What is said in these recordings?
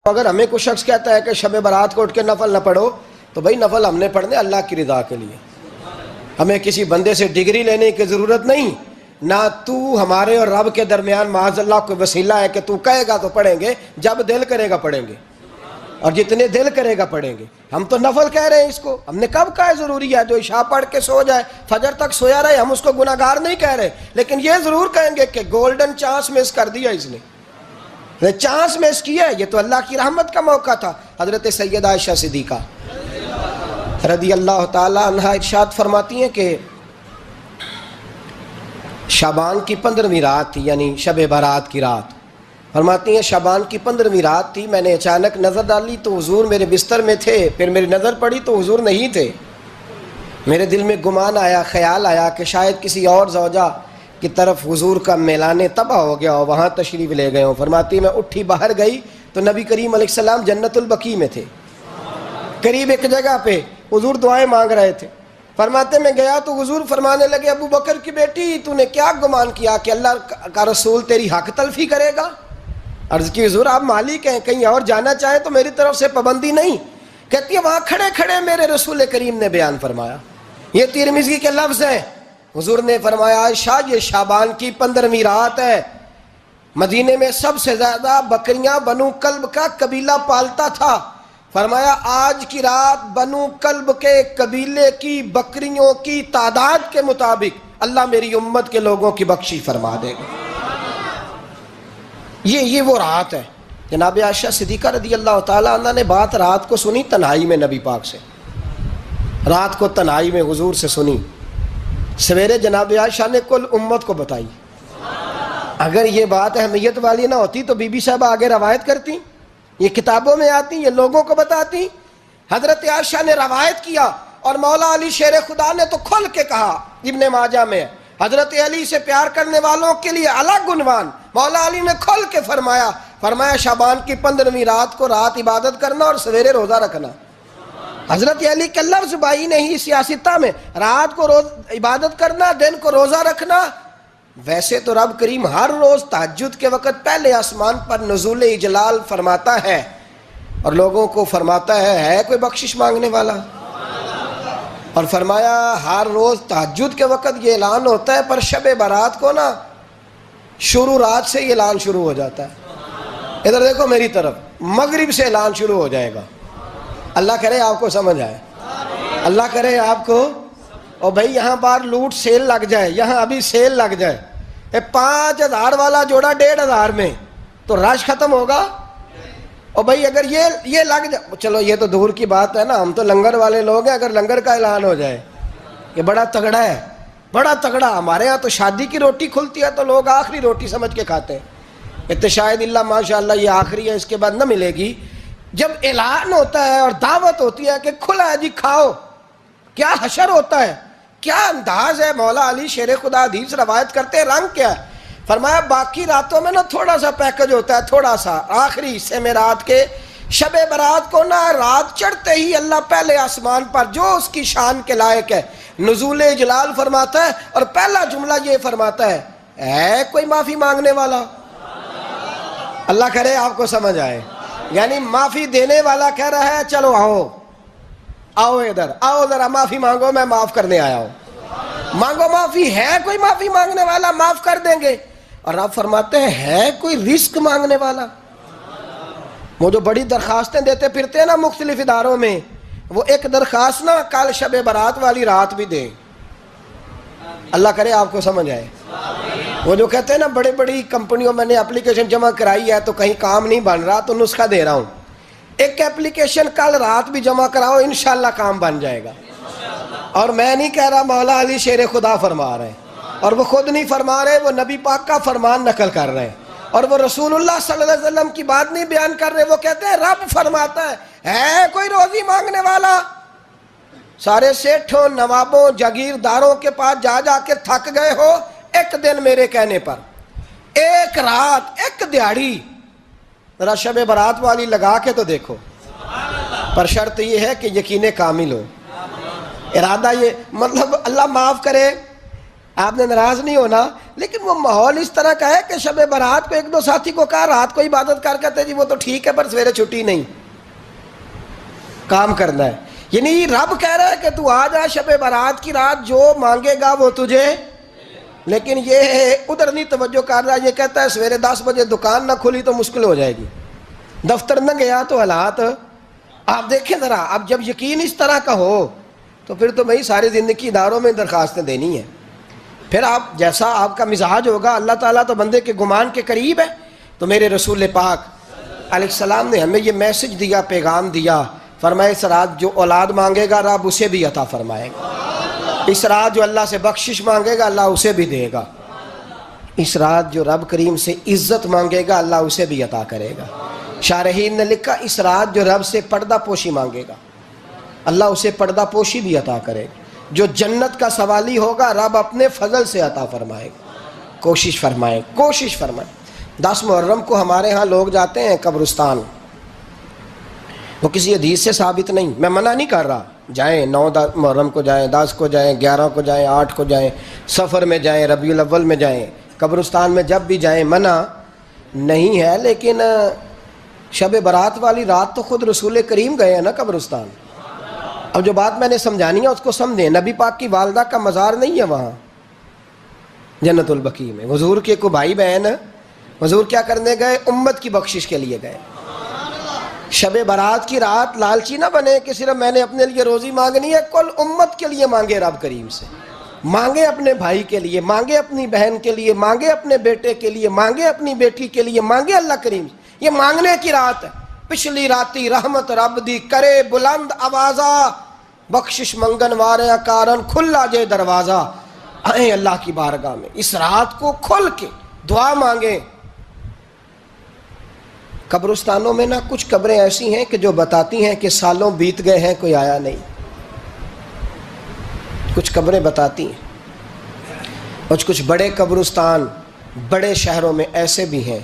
اگر ہمیں کوئی شخص کہتا ہے کہ شب برات کو اٹھ کے نفل نہ پڑھو تو بھائی نفل ہم نے پڑھنے اللہ کی رضا کے لیے، ہمیں کسی بندے سے ڈگری لینے کی ضرورت نہیں، نہ تو ہمارے اور رب کے درمیان معاذ اللہ کوئی وسیلہ ہے کہ تو کہے گا تو پڑھیں گے، جب دل کرے گا پڑھیں گے، اور جتنے دل کرے گا پڑھیں گے۔ ہم تو نفل کہہ رہے ہیں اس کو، ہم نے کب کہا ہے ضروری ہے جو عشاء پڑھ کے سو جائے فجر تک سویا رہے، ہم اس کو گناہگار نہیں کہہ رہے، لیکن یہ ضرور کہیں گے کہ گولڈن چانس مس کر دیا اس نے، چانس مس کیا ہے، یہ تو اللہ کی رحمت کا موقع تھا۔ حضرت سیدہ عائشہ صدیقہ رضی اللہ تعالی عنہ ارشاد فرماتی ہیں کہ شعبان کی 15ویں رات تھی، یعنی شب برات کی رات، فرماتی ہیں شعبان کی 15ویں رات تھی، میں نے اچانک نظر ڈالی تو حضور میرے بستر میں تھے، پھر میری نظر پڑی تو حضور نہیں تھے، میرے دل میں گمان آیا، خیال آیا کہ شاید کسی اور زوجہ کی طرف حضور کا میلان تباہ ہو گیا ہو، وہاں تشریف لے گئے ہوں۔ فرماتی میں اٹھی باہر گئی تو نبی کریم علیہ السلام جنت البقیع میں تھے، قریب ایک جگہ پہ حضور دعائیں مانگ رہے تھے۔ فرماتے میں گیا تو حضور فرمانے لگے ابو بکر کی بیٹی تو نے کیا گمان کیا کہ اللہ کا رسول تیری حق تلفی کرے گا؟ عرض کی حضور آپ مالک ہیں، کہیں اور جانا چاہیں تو میری طرف سے پابندی نہیں۔ کہتی ہے وہاں کھڑے کھڑے میرے رسول کریم نے بیان فرمایا، یہ ترمذی کے لفظ ہیں، حضور نے فرمایا عائشہ یہ شعبان کی 15ویں رات ہے، مدینے میں سب سے زیادہ بکریاں بنو کلب کا قبیلہ پالتا تھا، فرمایا آج کی رات بنو کلب کے قبیلے کی بکریوں کی تعداد کے مطابق اللہ میری امت کے لوگوں کی بخشش فرما دے گا۔ یہ وہ رات ہے۔ جناب عائشہ صدیقہ رضی اللہ تعالیٰ عنہ نے بات رات کو سنی تنہائی میں نبی پاک سے، رات کو تنہائی میں حضور سے سنی، سویرے جناب عائشہ نے کل امت کو بتائی۔ اگر یہ بات اہمیت والی نہ ہوتی تو بی بی صاحبہ آگے روایت کرتی، یہ کتابوں میں آتی، یہ لوگوں کو بتاتی۔ حضرت عائشہ نے روایت کیا اور مولا علی شیر خدا نے تو کھل کے کہا، ابن ماجہ میں حضرت علی سے پیار کرنے والوں کے لیے الگ عنوان، مولا علی نے کھل کے فرمایا شعبان کی 15ویں رات کو رات عبادت کرنا اور سویرے روزہ رکھنا۔ حضرت علی کے لفظ بائی نہیں سیاستہ میں، رات کو عبادت کرنا، دن کو روزہ رکھنا۔ ویسے تو رب کریم ہر روز تہجد کے وقت پہلے آسمان پر نزول اجلال فرماتا ہے اور لوگوں کو فرماتا ہے کوئی بخشش مانگنے والا؟ اور فرمایا ہر روز تہجد کے وقت یہ اعلان ہوتا ہے، پر شب برات کو نا شروع رات سے یہ اعلان شروع ہو جاتا ہے۔ ادھر دیکھو میری طرف، مغرب سے اعلان شروع ہو جائے گا۔ اللہ کرے آپ کو سمجھ آئے، اللہ کرے آپ کو، اور بھائی یہاں بار لوٹ سیل لگ جائے، یہاں ابھی سیل لگ جائے، 5000 والا جوڑا 1500 میں تو رش ختم ہوگا۔ اور بھائی اگر یہ لگ جائے، چلو یہ تو دور کی بات ہے نا، ہم تو لنگر والے لوگ ہیں، اگر لنگر کا اعلان ہو جائے یہ بڑا تگڑا ہے، بڑا تگڑا۔ ہمارے ہاں تو شادی کی روٹی کھلتی ہے تو لوگ آخری روٹی سمجھ کے کھاتے ہیں، شاید اللہ ماشاءاللہ یہ آخری ہے، اس کے بعد نہ ملے گی۔ جب اعلان ہوتا ہے اور دعوت ہوتی ہے کہ کھلا ہے جی کھاؤ، کیا حشر ہوتا ہے، کیا انداز ہے۔ مولا علی شیر خدا حدیث روایت کرتے ہیں، رنگ کیا ہے؟ فرمایا باقی راتوں میں نا تھوڑا سا پیکج ہوتا ہے، تھوڑا سا، آخری حصے میں رات کے شب برات کو نا رات چڑھتے ہی اللہ پہلے آسمان پر جو اس کی شان کے لائق ہے نزول جلال فرماتا ہے، اور پہلا جملہ یہ فرماتا ہے کوئی معافی مانگنے والا؟ اللہ کرے آپ کو سمجھ آئے، یعنی معافی دینے والا کہہ رہا ہے چلو آؤ ادھر، آؤ ذرا معافی مانگو، میں معاف کرنے آیا ہوں، مانگو معافی، ہے کوئی معافی مانگنے والا؟ معاف کر دیں گے۔ اور آپ فرماتے ہیں ہے کوئی رزق مانگنے والا؟ وہ جو بڑی درخواستیں دیتے پھرتے ہیں نا مختلف اداروں میں، وہ ایک درخواست نا کل شب برات والی رات بھی دیں۔ اللہ کرے آپ کو سمجھ آئے۔ وہ جو کہتے ہیں نا بڑی بڑی کمپنیوں میں نے اپلیکیشن جمع کرائی ہے تو کہیں کام نہیں بن رہا تو نسخہ دے رہا ہوں، ایک اپلیکیشن کل رات بھی جمع کراؤ انشاءاللہ کام بن جائے گا۔ اور میں نہیں کہہ رہا، مولا علی شیر خدا فرما رہے ہیں، اور وہ خود نہیں فرما رہے، وہ نبی پاک کا فرمان نقل کر رہے ہیں، اور وہ رسول اللہ صلی اللہ علیہ وسلم کی بات نہیں بیان کر رہے، وہ کہتے ہیں رب فرماتا ہے کوئی روزی مانگنے والا؟ سارے سیٹھوں، نوابوں، جاگیرداروں کے پاس جا جا کے تھک گئے ہو، ایک دن میرے کہنے پر، ایک رات، ایک دیہڑی ذرا شب برات والی لگا کے تو دیکھو، پر شرط یہ ہے کہ یقین کامل ہو، ارادہ یہ، مطلب اللہ معاف کرے، آپ نے ناراض نہیں ہونا، لیکن وہ ماحول اس طرح کا ہے کہ شب برات کو ایک دو ساتھی کو کہا رات کو عبادت کر کہتے جی وہ تو ٹھیک ہے پر سویرے چھٹی نہیں، کام کرنا ہے. یعنی رب کہہ رہا ہے کہ تو آ جا شب برات کی رات، جو مانگے گا وہ تجھے، لیکن یہ ادھر نہیں توجہ کر رہا. یہ کہتا ہے سویرے 10 بجے دکان نہ کھلی تو مشکل ہو جائے گی، دفتر نہ گیا تو حالات آپ دیکھیں ذرا. اب جب یقین اس طرح کا ہو تو پھر تو میں ساری زندگی اداروں میں درخواستیں دینی ہیں. پھر آپ جیسا آپ کا مزاج ہوگا، اللہ تعالیٰ تو بندے کے گمان کے قریب ہے. تو میرے رسول پاک علیہ السلام نے ہمیں یہ میسج دیا، پیغام دیا، فرمائے اس رات جو اولاد مانگے گا رب اسے بھی عطا فرمائے گا. اس رات جو اللہ سے بخشش مانگے گا اللہ اسے بھی دے گا. اس رات جو رب کریم سے عزت مانگے گا اللہ اسے بھی عطا کرے گا. شارحین نے لکھا اس رات جو رب سے پردہ پوشی مانگے گا اللہ اسے پردہ پوشی بھی عطا کرے گا. جو جنت کا سوالی ہوگا رب اپنے فضل سے عطا فرمائے گا. کوشش فرمائیں، کوشش فرمائیں. 10 محرم کو ہمارے ہاں لوگ جاتے ہیں قبرستان، وہ کسی حدیث سے ثابت نہیں، میں منع نہیں کر رہا، جائیں 9 محرم کو جائیں، 10 کو جائیں، 11 کو جائیں، 8 کو جائیں، سفر میں جائیں، ربیع الاول میں جائیں، قبرستان میں جب بھی جائیں منع نہیں ہے. لیکن شب برات والی رات تو خود رسول کریم گئے ہیں نا قبرستان. اب جو بات میں نے سمجھانی ہے اس کو سمجھیں. نبی پاک کی والدہ کا مزار نہیں ہے وہاں جنت البقیع میں. حضور کے کو بھائی بہن حضور کیا کرنے گئے؟ امت کی بخشش کے لیے گئے. شب برات کی رات لالچی نہ بنے کہ صرف میں نے اپنے لیے روزی مانگنی ہے، کل امت کے لیے مانگے رب کریم سے. مانگے اپنے بھائی کے لیے، مانگے اپنی بہن کے لیے، مانگے اپنے بیٹے کے لیے، مانگے اپنی بیٹی کے لیے، مانگے اللہ کریم سے. یہ مانگنے کی رات ہے. پچھلی راتی رحمت رب دی کرے بلند آوازہ، بخشش منگن وارے کارن کھلا جے دروازہ. آئیں اللہ کی بارگاہ میں اس رات کو کھل کے دعا مانگیں. قبرستانوں میں نا کچھ قبریں ایسی ہیں کہ جو بتاتی ہیں کہ سالوں بیت گئے ہیں کوئی آیا نہیں. کچھ قبریں بتاتی ہیں. اور کچھ بڑے قبرستان بڑے شہروں میں ایسے بھی ہیں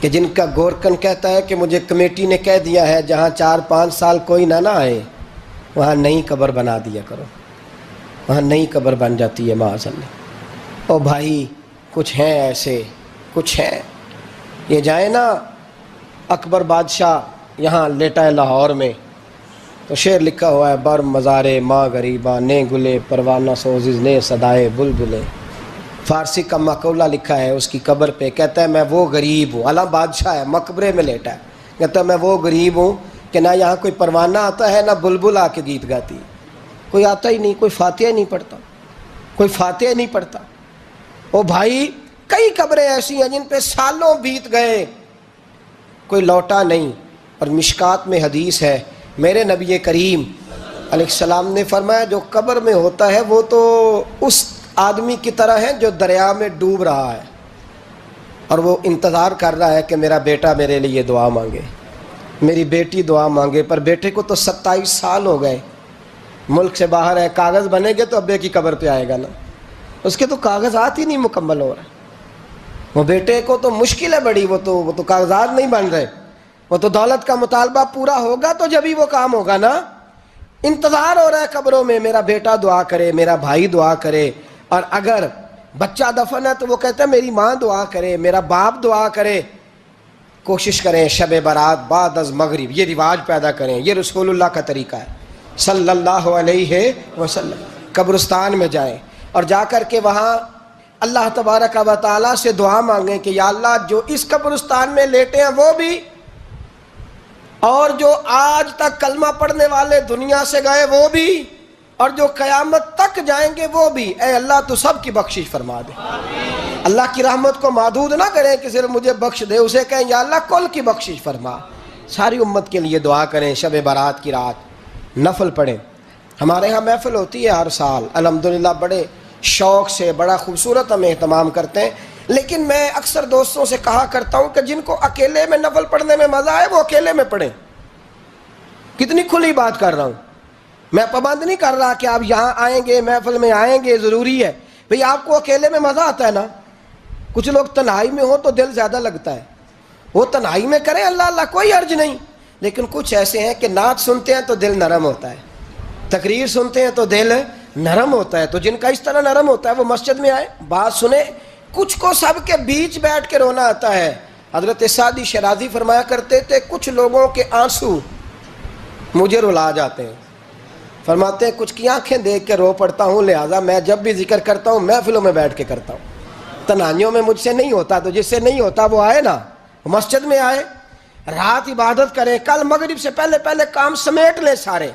کہ جن کا گورکن کہتا ہے کہ مجھے کمیٹی نے کہہ دیا ہے جہاں 4-5 سال کوئی نہ آئے وہاں نئی قبر بنا دیا کرو. وہاں نئی قبر بن جاتی ہے معاذ اللہ. او بھائی کچھ ہیں ایسے، کچھ ہیں. یہ جائیں نا اکبر بادشاہ یہاں لیٹا ہے لاہور میں تو شعر لکھا ہوا ہے بر مزارے ماں غریباں نے گلے پروانہ سوزز نے صدائے بلبلے. فارسی کا مقولہ لکھا ہے اس کی قبر پہ، کہتا ہے میں وہ غریب ہوں. اعلیٰ بادشاہ ہے مقبرے میں لیٹا ہے، کہتا ہے میں وہ غریب ہوں کہ نہ یہاں کوئی پروانہ آتا ہے نہ بلبل آ کے گیت گاتی ہے. کوئی آتا ہی نہیں، کوئی فاتحہ نہیں پڑھتا، کوئی فاتحہ نہیں پڑھتا. او بھائی کئی قبریں ایسی ہیں جن پہ سالوں بیت گئے کوئی لوٹا نہیں. اور مشکات میں حدیث ہے میرے نبی کریم علیہ السلام نے فرمایا جو قبر میں ہوتا ہے وہ تو اس آدمی کی طرح ہے جو دریا میں ڈوب رہا ہے اور وہ انتظار کر رہا ہے کہ میرا بیٹا میرے لیے دعا مانگے، میری بیٹی دعا مانگے. پر بیٹے کو تو 27 سال ہو گئے، ملک سے باہر ہے. کاغذ بنے گے تو ابے کی قبر پہ آئے گا نا، اس کے تو کاغذات ہی نہیں مکمل ہو رہے. وہ بیٹے کو تو مشکل ہے بڑی، وہ تو کاغذات نہیں بن رہے. وہ تو دولت کا مطالبہ پورا ہوگا تو جب ہی وہ کام ہوگا نا. انتظار ہو رہا ہے قبروں میں میرا بیٹا دعا کرے، میرا بھائی دعا کرے. اور اگر بچہ دفن ہے تو وہ کہتا ہے میری ماں دعا کرے، میرا باپ دعا کرے. کوشش کریں شب برات بعد از مغرب یہ رواج پیدا کریں. یہ رسول اللہ کا طریقہ ہے صلی اللہ علیہ وسلم. قبرستان میں جائیں اور جا کر کے وہاں اللہ تبارک و تعالیٰ سے دعا مانگیں کہ یا اللہ جو اس قبرستان میں لیٹے ہیں وہ بھی، اور جو آج تک کلمہ پڑھنے والے دنیا سے گئے وہ بھی، اور جو قیامت تک جائیں گے وہ بھی. اے اللہ تو سب کی بخشش فرما دے. اللہ کی رحمت کو محدود نہ کریں کہ صرف مجھے بخش دے، اسے کہیں یا اللہ کل کی بخشش فرما. ساری امت کے لیے دعا کریں. شب برات کی رات نفل پڑھیں. ہمارے ہاں محفل ہوتی ہے ہر سال الحمدللہ، بڑے شوق سے بڑا خوبصورت ہم اہتمام کرتے ہیں. لیکن میں اکثر دوستوں سے کہا کرتا ہوں کہ جن کو اکیلے میں نفل پڑھنے میں مزہ آئے وہ اکیلے میں پڑھیں. کتنی کھلی بات کر رہا ہوں. میں پابند نہیں کر رہا کہ آپ یہاں آئیں گے محفل میں آئیں گے ضروری ہے. بھئی آپ کو اکیلے میں مزہ آتا ہے نا. کچھ لوگ تنہائی میں ہوں تو دل زیادہ لگتا ہے، وہ تنہائی میں کریں اللہ اللہ کوئی عرض نہیں. لیکن کچھ ایسے ہیں کہ نعت سنتے ہیں تو دل نرم ہوتا ہے، تقریر سنتے ہیں تو دل نرم ہوتا ہے. تو جن کا اس طرح نرم ہوتا ہے وہ مسجد میں آئے, بات سنیں. کچھ کو سب کے بیچ بیٹھ کے رونا آتا ہے. حضرت سعدی شیرازی فرمایا کرتے تھے کچھ لوگوں کے آنسو مجھے رلا جاتے ہیں. فرماتے ہیں کچھ کی آنکھیں دیکھ کے رو پڑتا ہوں, لہٰذا میں جب بھی ذکر کرتا ہوں محفلوں میں بیٹھ کے کرتا ہوں. تنہائیوں میں مجھ سے نہیں ہوتا, تو جس سے نہیں ہوتا وہ آئے نا, مسجد میں آئے, رات عبادت کریں. کل مغرب سے پہلے پہلے کام سمیٹ لیں سارے,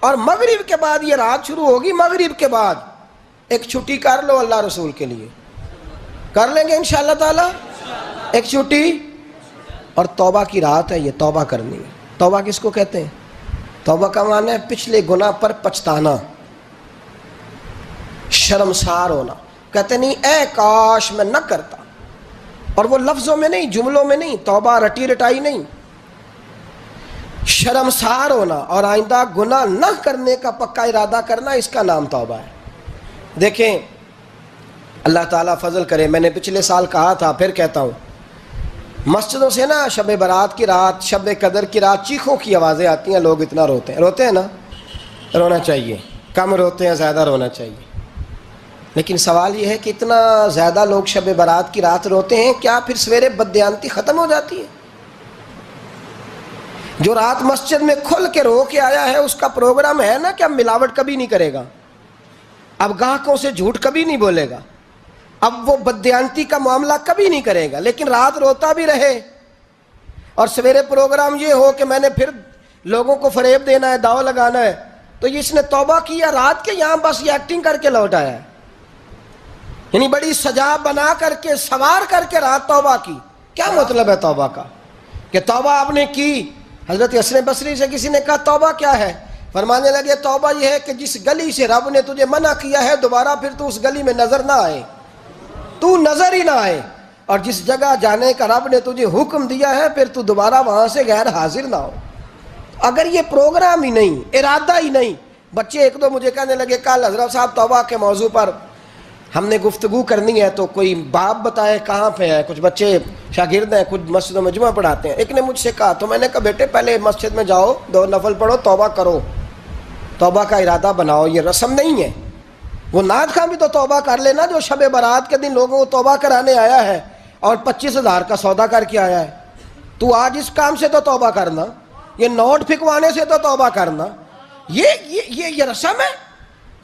اور مغرب کے بعد, یہ رات شروع ہوگی مغرب کے بعد, ایک چھٹی کر لو اللہ رسول کے لیے. کر لیں گے انشاءاللہ تعالی ایک چھٹی. اور توبہ کی رات ہے یہ, توبہ کرنی ہے. توبہ کس کو کہتے ہیں؟ توبہ کا معنی ہے پچھلے گناہ پر پچھتانا, شرمسار ہونا. کہتے نہیں اے کاش میں نہ کرتا, اور وہ لفظوں میں نہیں, جملوں میں نہیں, توبہ رٹی رٹائی نہیں, شرمسار ہونا اور آئندہ گناہ نہ کرنے کا پکا ارادہ کرنا, اس کا نام توبہ ہے. دیکھیں اللہ تعالیٰ فضل کرے, میں نے پچھلے سال کہا تھا پھر کہتا ہوں, مسجدوں سے نا شب برات کی رات, شب قدر کی رات چیخوں کی آوازیں آتی ہیں, لوگ اتنا روتے ہیں نا. رونا چاہیے, کم روتے ہیں زیادہ رونا چاہیے. لیکن سوال یہ ہے کہ اتنا زیادہ لوگ شب برات کی رات روتے ہیں, کیا پھر سویرے بددیانتی ختم ہو جاتی ہے؟ جو رات مسجد میں کھل کے رو کے آیا ہے اس کا پروگرام ہے نا کہ اب ملاوٹ کبھی نہیں کرے گا, اب گاہکوں سے جھوٹ کبھی نہیں بولے گا, اب وہ بددیانتی کا معاملہ کبھی نہیں کرے گا. لیکن رات روتا بھی رہے اور سویرے پروگرام یہ ہو کہ میں نے پھر لوگوں کو فریب دینا ہے, داؤ لگانا ہے, تو اس نے توبہ کیا رات کے, یہاں بس یہ ایکٹنگ کر کے لوٹ آیا ہے. یعنی بڑی سجا بنا کر کے, سوار کر کے رات توبہ کی. کیا مطلب ہے توبہ کا؟ کہ توبہ آپ نے کی. حضرت حسن بصری سے کسی نے کہا توبہ کیا ہے؟ فرمانے لگے توبہ یہ ہے کہ جس گلی سے رب نے تجھے منع کیا ہے دوبارہ پھر تو اس گلی میں نظر نہ آئے, تو نظر ہی نہ آئے. اور جس جگہ جانے کا رب نے تجھے حکم دیا ہے پھر تو دوبارہ وہاں سے غیر حاضر نہ ہو. اگر یہ پروگرام ہی نہیں, ارادہ ہی نہیں. بچے ایک دو مجھے کہنے لگے کل حضرت صاحب توبہ کے موضوع پر ہم نے گفتگو کرنی ہے, تو کوئی باب بتائے کہاں پہ ہے. کچھ بچے شاگرد ہیں, کچھ مسجدوں میں جمعہ پڑھاتے ہیں. ایک نے مجھ سے کہا, تو میں نے کہا بیٹے پہلے مسجد میں جاؤ, 2 نفل پڑھو, توبہ کرو, توبہ کا ارادہ بناؤ. یہ رسم نہیں ہے. وہ نعت خواں بھی تو توبہ کر لینا جو شب برات کے دن لوگوں کو توبہ کرانے آیا ہے اور 25,000 کا سودا کر کے آیا ہے. تو آج اس کام سے تو توبہ کرنا, یہ نوٹ پھکوانے سے تو توبہ کرنا. یہ رسم ہے.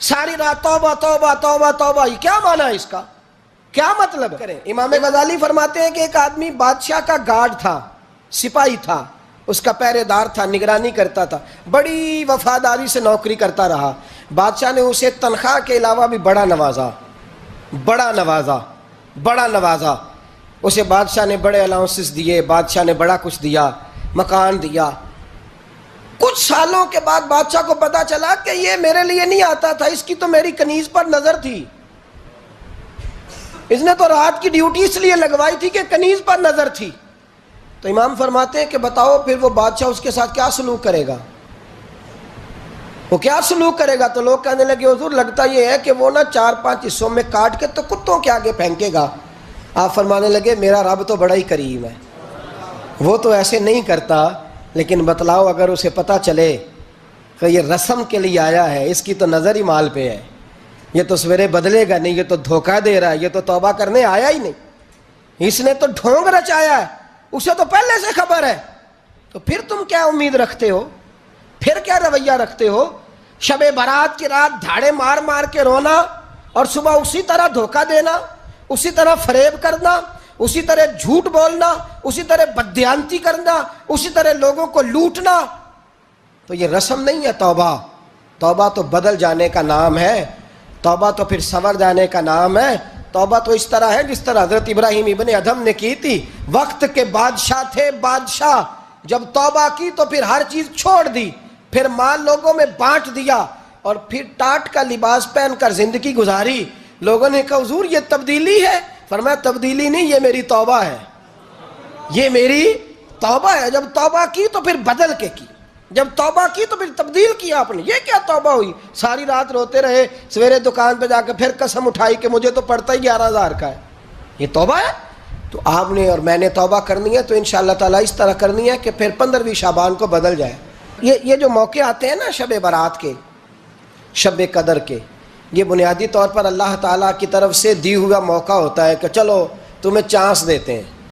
ساری رات توبہ توبہ توبہ توبہ, یہ کیا معنی ہے اس کا؟ کیا مطلب کریں؟ امام غزالی فرماتے ہیں کہ ایک آدمی بادشاہ کا گارڈ تھا, سپاہی تھا, اس کا پہرے دار تھا, نگرانی کرتا تھا, بڑی وفاداری سے نوکری کرتا رہا. بادشاہ نے اسے تنخواہ کے علاوہ بھی بڑا نوازا. اسے بادشاہ نے بڑے الاؤنسز دیے, بادشاہ نے بڑا کچھ دیا, مکان دیا. کچھ سالوں کے بعد بادشاہ کو پتا چلا کہ یہ میرے لیے نہیں آتا تھا, اس کی تو میری کنیز پر نظر تھی, اس نے تو رات کی ڈیوٹی اس لیے لگوائی تھی کہ کنیز پر نظر تھی. تو امام فرماتے ہیں کہ بتاؤ پھر وہ بادشاہ اس کے ساتھ کیا سلوک کرے گا؟ وہ کیا سلوک کرے گا؟ تو لوگ کہنے لگے حضور لگتا یہ ہے کہ وہ نا 4-5 حصوں میں کاٹ کے تو کتوں کے آگے پھینکے گا. آپ فرمانے لگے میرا رب تو بڑا ہی کریم ہے, وہ تو ایسے نہیں کرتا. لیکن بتلاؤ اگر اسے پتہ چلے کہ یہ رسم کے لیے آیا ہے, اس کی تو نظر ہی مال پہ ہے, یہ تو سویرے بدلے گا نہیں, یہ تو دھوکہ دے رہا ہے, یہ تو توبہ کرنے آیا ہی نہیں, اس نے تو ڈھونگ رچایا ہے, اسے تو پہلے سے خبر ہے. تو پھر تم کیا امید رکھتے ہو؟ پھر کیا رویہ رکھتے ہو؟ شب برات کی رات دھاڑے مار مار کے رونا اور صبح اسی طرح دھوکہ دینا, اسی طرح فریب کرنا, اسی طرح جھوٹ بولنا, اسی طرح بددیانتی کرنا, اسی طرح لوگوں کو لوٹنا. تو یہ رسم نہیں ہے توبہ. توبہ تو بدل جانے کا نام ہے, توبہ تو پھر سنور جانے کا نام ہے. توبہ تو اس طرح ہے جس طرح حضرت ابراہیم ابن ادھم نے کی تھی. وقت کے بادشاہ تھے, بادشاہ جب توبہ کی تو پھر ہر چیز چھوڑ دی, پھر مال لوگوں میں بانٹ دیا اور پھر ٹاٹ کا لباس پہن کر زندگی گزاری. لوگوں نے کہا حضور یہ تبدیلی ہے. فرمایا تبدیلی نہیں, یہ میری توبہ ہے, یہ میری توبہ ہے. جب توبہ کی تو پھر بدل کے کی, جب توبہ کی تو پھر تبدیل کیا آپ نے. یہ کیا توبہ ہوئی؟ ساری رات روتے رہے, سویرے دکان پہ جا کے پھر قسم اٹھائی کہ مجھے تو پڑتا ہی 11,000 کا ہے. یہ توبہ ہے؟ تو آپ نے اور میں نے توبہ کرنی ہے تو انشاءاللہ تعالیٰ اس طرح کرنی ہے کہ پھر 15ویں شعبان کو بدل جائے. یہ جو موقع آتے ہیں نا شب برات کے, شب قدر کے, یہ بنیادی طور پر اللہ تعالیٰ کی طرف سے دی ہوا موقع ہوتا ہے کہ چلو تمہیں چانس دیتے ہیں،